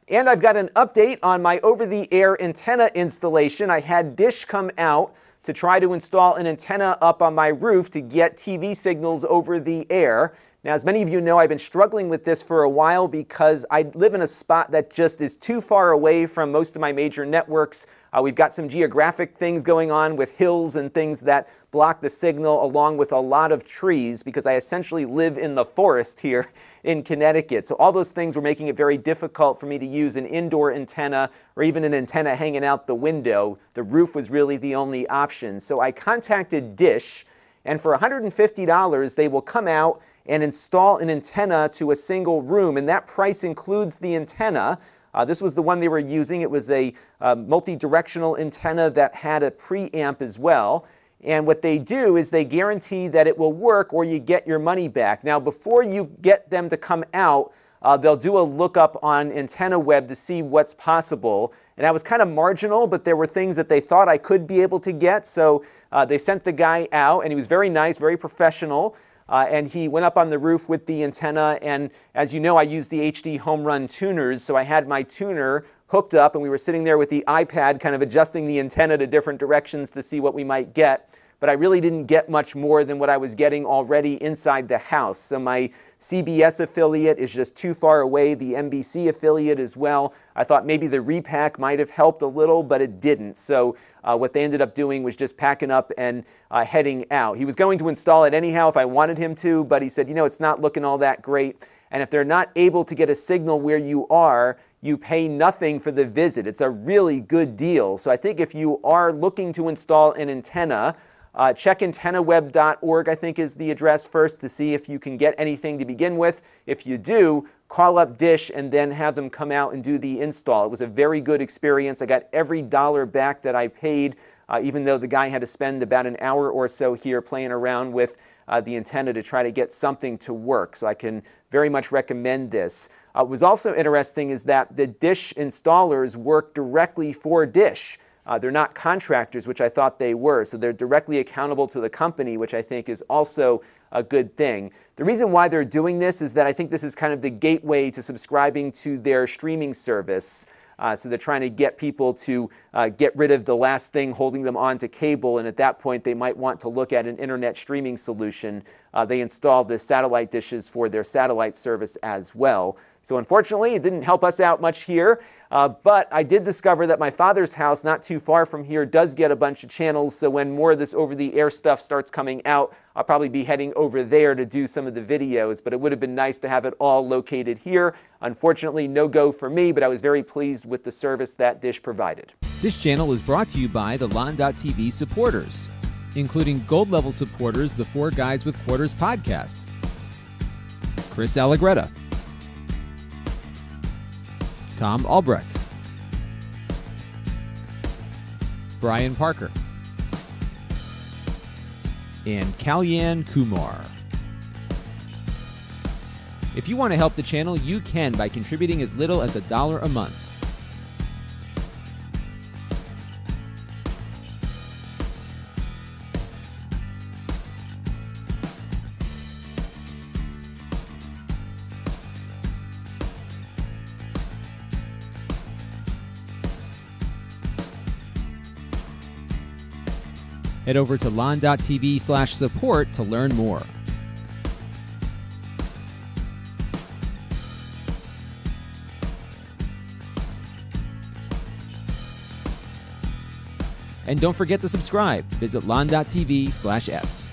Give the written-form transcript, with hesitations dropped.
And I've got an update on my over-the-air antenna installation. I had Dish come out to try to install an antenna up on my roof to get TV signals over the air. Now, as many of you know, I've been struggling with this for a while because I live in a spot that just is too far away from most of my major networks. We've got some geographic things going on with hills and things that block the signal, along with a lot of trees, because I essentially live in the forest here in Connecticut. So all those things were making it very difficult for me to use an indoor antenna or even an antenna hanging out the window. The roof was really the only option. So I contacted Dish, and for $150, they will come out and install an antenna to a single room, and that price includes the antenna. This was the one they were using. It was a multi-directional antenna that had a preamp as well. And what they do is they guarantee that it will work or you get your money back. Now, before you get them to come out, they'll do a lookup on Antenna Web to see what's possible. And that was kind of marginal, but there were things that they thought I could be able to get. So they sent the guy out, and he was very nice, very professional. And he went up on the roof with the antenna, and as you know, I use the HD Home Run tuners, so I had my tuner hooked up, and we were sitting there with the iPad kind of adjusting the antenna to different directions to see what we might get. But I really didn't get much more than what I was getting already inside the house. So my CBS affiliate is just too far away, the NBC affiliate as well. I thought maybe the repack might have helped a little, but it didn't. So what they ended up doing was just packing up and heading out. He was going to install it anyhow if I wanted him to, but he said, you know, it's not looking all that great. And if they're not able to get a signal where you are, you pay nothing for the visit. It's a really good deal. So I think if you are looking to install an antenna, check antennaweb.org, I think is the address first, to see if you can get anything to begin with. If you do, call up Dish and then have them come out and do the install. It was a very good experience. I got every dollar back that I paid, even though the guy had to spend about an hour or so here playing around with the antenna to try to get something to work. So I can very much recommend this. What was also interesting is that the Dish installers work directly for Dish. They're not contractors, which I thought they were, so they're directly accountable to the company, which I think is also a good thing. The reason why they're doing this is that I think this is kind of the gateway to subscribing to their streaming service. So they're trying to get people to get rid of the last thing holding them onto cable, and at that point they might want to look at an internet streaming solution. They installed the satellite dishes for their satellite service as well. So unfortunately, it didn't help us out much here, but I did discover that my father's house, not too far from here, does get a bunch of channels, so when more of this over-the-air stuff starts coming out, I'll probably be heading over there to do some of the videos, but it would have been nice to have it all located here. Unfortunately, no go for me, but I was very pleased with the service that Dish provided. This channel is brought to you by the Lon.TV supporters, including gold-level supporters, the 4 Guys with Quarters podcast, Chris Allegretta, Tom Albrecht, Brian Parker, and Kalyan Kumar. If you want to help the channel, you can by contributing as little as $1 a month. Head over to Lon.TV/support to learn more. And don't forget to subscribe. Visit Lon.TV/S.